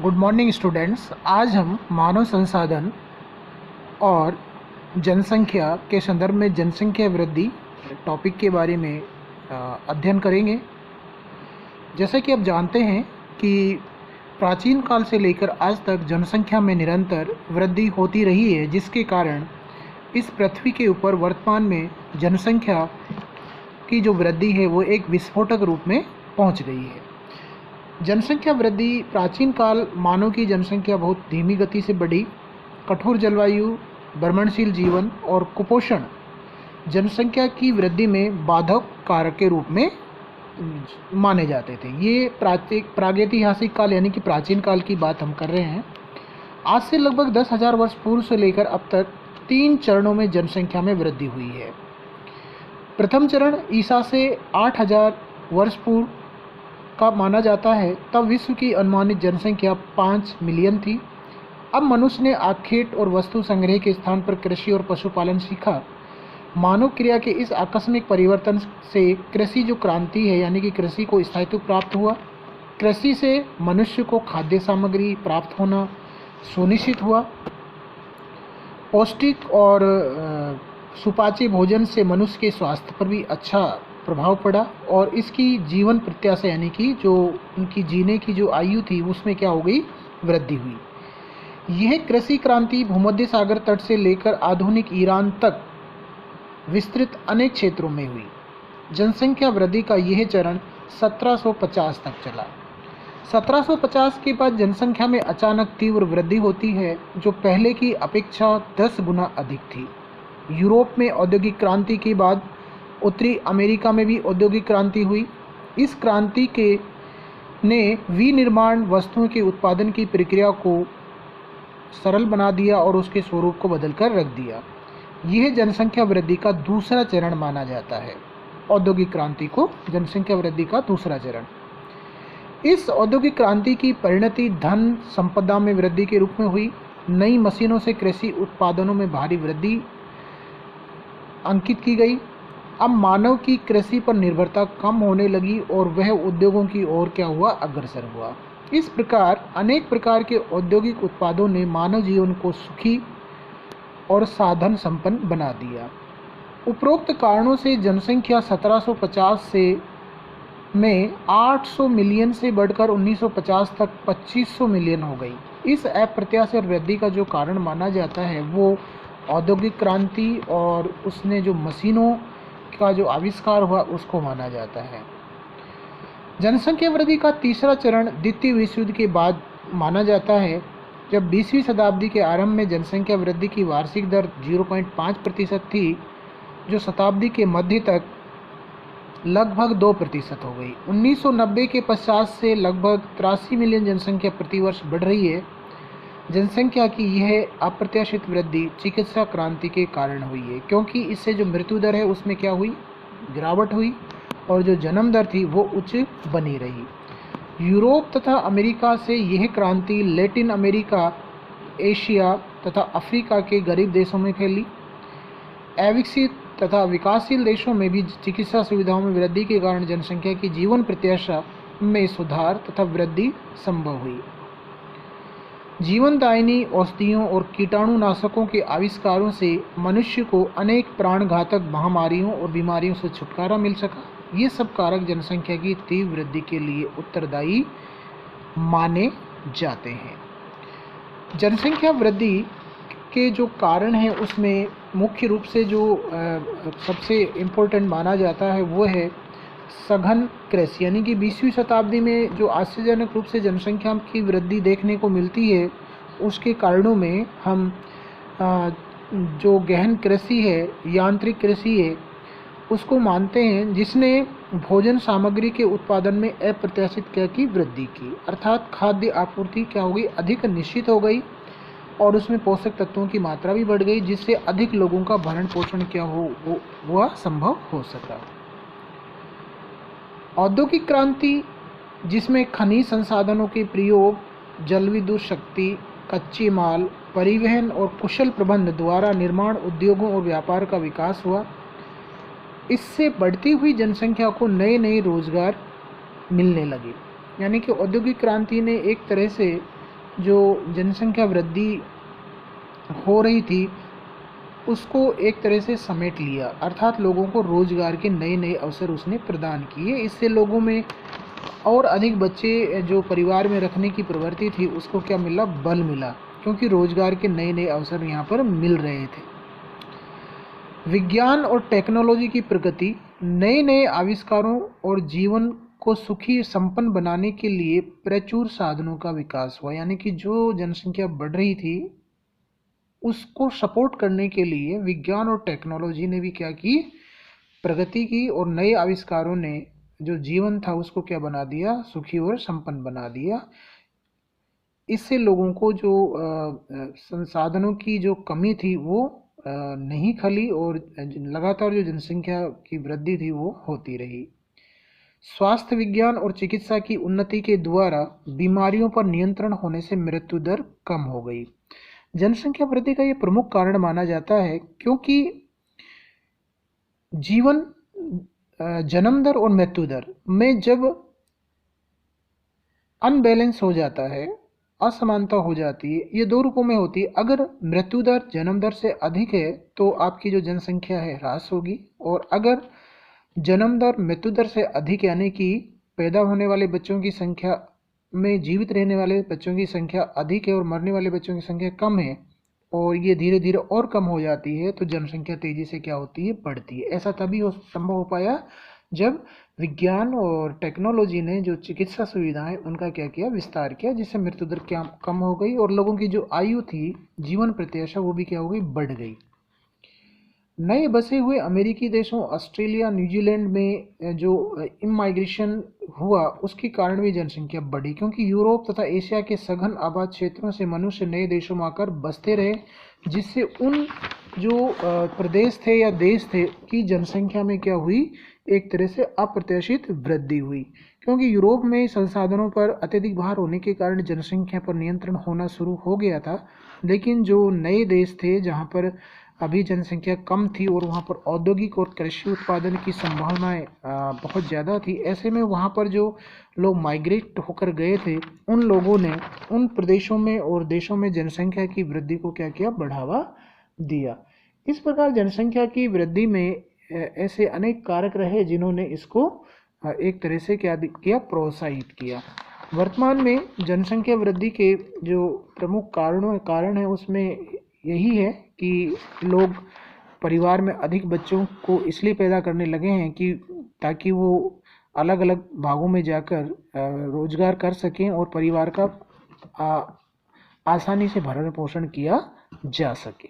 Good morning students. आज हम मानव संसाधन और जनसंख्या के संदर्भ में जनसंख्या वृद्धि टॉपिक के बारे में अध्ययन करेंगे। जैसा कि आप जानते हैं कि प्राचीन काल से लेकर आज तक जनसंख्या में निरंतर वृद्धि होती रही है, जिसके कारण इस पृथ्वी के ऊपर वर्तमान में जनसंख्या की जो वृद्धि है वो एक विस्फोटक रूप में पहुंच गई है। जनसंख्या वृद्धि प्राचीन काल मानव की जनसंख्या बहुत धीमी गति से बढ़ी। कठोर जलवायु, भ्रमणशील जीवन और कुपोषण जनसंख्या की वृद्धि में बाधक कारक के रूप में माने जाते थे। ये प्रागैतिहासिक काल यानी कि प्राचीन काल की बात हम कर रहे हैं। आज से लगभग 10,000 वर्ष पूर्व से लेकर अब तक 3 चरणों में जनसंख्या में वृद्धि हुई है। प्रथम चरण ईसा से 8,000 वर्ष पूर्व का माना जाता है। तब विश्व की अनुमानित जनसंख्या 5 मिलियन थी। अब मनुष्य ने आखेट और वस्तु संग्रह के स्थान पर कृषि और पशुपालन सीखा। मानव क्रिया के इस आकस्मिक परिवर्तन से कृषि जो क्रांति है यानी कि कृषि को स्थायित्व प्राप्त हुआ। कृषि से मनुष्य को खाद्य सामग्री प्राप्त होना सुनिश्चित हुआ। पौष्टिक और सुपाच्य भोजन से मनुष्य के स्वास्थ्य पर भी अच्छा प्रभाव पड़ा और इसकी जीवन प्रत्याशा यानी कि जो उनकी जीने की जो आयु थी उसमें क्या हो गई, वृद्धि हुई। यह कृषि क्रांति भूमध्य सागर तट से लेकर आधुनिक ईरान तक विस्तृत अनेक क्षेत्रों में हुई। जनसंख्या वृद्धि का यह चरण 1750 तक चला। 1750 के बाद जनसंख्या में अचानक तीव्र वृद्धि होती है जो पहले की अपेक्षा 10 गुना अधिक थी। यूरोप में औद्योगिक क्रांति के बाद उत्तरी अमेरिका में भी औद्योगिक क्रांति हुई। इस क्रांति के ने विनिर्माण वस्तुओं के उत्पादन की प्रक्रिया को सरल बना दिया और उसके स्वरूप को बदलकर रख दिया। यह जनसंख्या वृद्धि का दूसरा चरण माना जाता है। औद्योगिक क्रांति को जनसंख्या वृद्धि का दूसरा चरण। इस औद्योगिक क्रांति की परिणति धन संपदा में वृद्धि के रूप में हुई। नई मशीनों से कृषि उत्पादनों में भारी वृद्धि अंकित की गई। अब मानव की कृषि पर निर्भरता कम होने लगी और वह उद्योगों की ओर क्या हुआ, अग्रसर हुआ। इस प्रकार अनेक प्रकार के औद्योगिक उत्पादों ने मानव जीवन को सुखी और साधन संपन्न बना दिया। उपरोक्त कारणों से जनसंख्या 1750 से में 800 मिलियन से बढ़कर 1950 तक 2500 मिलियन हो गई। इस अप्रत्याशित वृद्धि का जो कारण माना जाता है वो औद्योगिक क्रांति और उसने जो मशीनों का जो आविष्कार हुआ उसको माना जाता है। जनसंख्या वृद्धि का तीसरा चरण द्वितीय विश्व युद्ध के बाद माना जाता है, जब 20वीं शताब्दी के आरंभ में जनसंख्या वृद्धि की वार्षिक दर 0.5% थी, जो शताब्दी के मध्य तक लगभग 2% हो गई। 1990 के पश्चात से लगभग 83 मिलियन जनसंख्या प्रतिवर्ष बढ़ रही है। जनसंख्या की यह अप्रत्याशित वृद्धि चिकित्सा क्रांति के कारण हुई है, क्योंकि इससे जो मृत्यु दर है उसमें क्या हुई, गिरावट हुई और जो जन्म दर थी वो उच्च बनी रही। यूरोप तथा अमेरिका से यह क्रांति लैटिन अमेरिका, एशिया तथा अफ्रीका के गरीब देशों में फैली। अविकसित तथा विकासशील देशों में भी चिकित्सा सुविधाओं में वृद्धि के कारण जनसंख्या की जीवन प्रत्याशा में सुधार तथा वृद्धि संभव हुई। जीवनदायिनी औषधियों और कीटाणुनाशकों के आविष्कारों से मनुष्य को अनेक प्राणघातक महामारियों और बीमारियों से छुटकारा मिल सका। ये सब कारक जनसंख्या की तीव्र वृद्धि के लिए उत्तरदायी माने जाते हैं। जनसंख्या वृद्धि के जो कारण हैं उसमें मुख्य रूप से जो सबसे इम्पोर्टेंट माना जाता है वो है सघन कृषि, यानी कि 20वीं शताब्दी में जो आश्चर्यजनक रूप से जनसंख्या की वृद्धि देखने को मिलती है, उसके कारणों में हम जो गहन कृषि है, यांत्रिक कृषि है, उसको मानते हैं, जिसने भोजन सामग्री के उत्पादन में अप्रत्याशित क्या की वृद्धि की, अर्थात खाद्य आपूर्ति क्या हो गई, अधिक निश्चित हो गई और उसमें पोषक तत्वों की मात्रा भी बढ़ गई, जिससे अधिक लोगों का भरण पोषण क्या हुआ संभव हो सका। औद्योगिक क्रांति, जिसमें खनिज संसाधनों के प्रयोग, जलविद्युत शक्ति, कच्चे माल, परिवहन और कुशल प्रबंध द्वारा निर्माण उद्योगों और व्यापार का विकास हुआ। इससे बढ़ती हुई जनसंख्या को नए नए रोजगार मिलने लगे। यानी कि औद्योगिक क्रांति ने एक तरह से जो जनसंख्या वृद्धि हो रही थी उसको एक तरह से समेट लिया, अर्थात लोगों को रोजगार के नए नए अवसर उसने प्रदान किए। इससे लोगों में और अधिक बच्चे जो परिवार में रखने की प्रवृत्ति थी उसको क्या मिला, बल मिला, क्योंकि रोजगार के नए नए अवसर यहाँ पर मिल रहे थे। विज्ञान और टेक्नोलॉजी की प्रगति, नए नए आविष्कारों और जीवन को सुखी संपन्न बनाने के लिए प्रचुर साधनों का विकास हुआ। यानी कि जो जनसंख्या बढ़ रही थी उसको सपोर्ट करने के लिए विज्ञान और टेक्नोलॉजी ने भी क्या की, प्रगति की, और नए आविष्कारों ने जो जीवन था उसको क्या बना दिया, सुखी और संपन्न बना दिया। इससे लोगों को जो संसाधनों की जो कमी थी वो नहीं खली, और लगातार जो जनसंख्या की वृद्धि थी वो होती रही। स्वास्थ्य विज्ञान और चिकित्सा की उन्नति के द्वारा बीमारियों पर नियंत्रण होने से मृत्यु दर कम हो गई। जनसंख्या वृद्धि का ये प्रमुख कारण माना जाता है, क्योंकि जीवन जन्म दर और मृत्यु दर में जब अनबैलेंस हो जाता है, असमानता हो जाती है, ये दो रूपों में होती है। अगर मृत्यु दर जन्म दर से अधिक है तो आपकी जो जनसंख्या है ह्रास होगी, और अगर जन्म दर मृत्यु दर से अधिक यानी कि पैदा होने वाले बच्चों की संख्या में जीवित रहने वाले बच्चों की संख्या अधिक है और मरने वाले बच्चों की संख्या कम है, और ये धीरे धीरे और कम हो जाती है, तो जनसंख्या तेजी से क्या होती है, बढ़ती है। ऐसा तभी संभव हो पाया जब विज्ञान और टेक्नोलॉजी ने जो चिकित्सा सुविधाएं उनका क्या किया, विस्तार किया, जिससे मृत्यु दर क्या कम हो गई और लोगों की जो आयु थी, जीवन प्रत्याशा, वो भी क्या हो गई, बढ़ गई। नए बसे हुए अमेरिकी देशों, ऑस्ट्रेलिया, न्यूजीलैंड में जो इमाइग्रेशन हुआ उसके कारण भी जनसंख्या बढ़ी, क्योंकि यूरोप तथा एशिया के सघन आबाद क्षेत्रों से मनुष्य नए देशों में आकर बसते रहे, जिससे उन जो प्रदेश थे या देश थे की जनसंख्या में क्या हुई, एक तरह से अप्रत्याशित वृद्धि हुई। क्योंकि यूरोप में संसाधनों पर अत्यधिक भार होने के कारण जनसंख्या पर नियंत्रण होना शुरू हो गया था, लेकिन जो नए देश थे जहाँ पर अभी जनसंख्या कम थी और वहाँ पर औद्योगिक और कृषि उत्पादन की संभावनाएं बहुत ज़्यादा थी, ऐसे में वहाँ पर जो लोग माइग्रेट होकर गए थे उन लोगों ने उन प्रदेशों में और देशों में जनसंख्या की वृद्धि को क्या किया, बढ़ावा दिया। इस प्रकार जनसंख्या की वृद्धि में ऐसे अनेक कारक रहे जिन्होंने इसको एक तरह से क्या किया, प्रोत्साहित किया। वर्तमान में जनसंख्या वृद्धि के जो प्रमुख कारण है उसमें यही है कि लोग परिवार में अधिक बच्चों को इसलिए पैदा करने लगे हैं कि ताकि वो अलग अलग भागों में जाकर रोजगार कर सकें और परिवार का आसानी से भरण पोषण किया जा सके।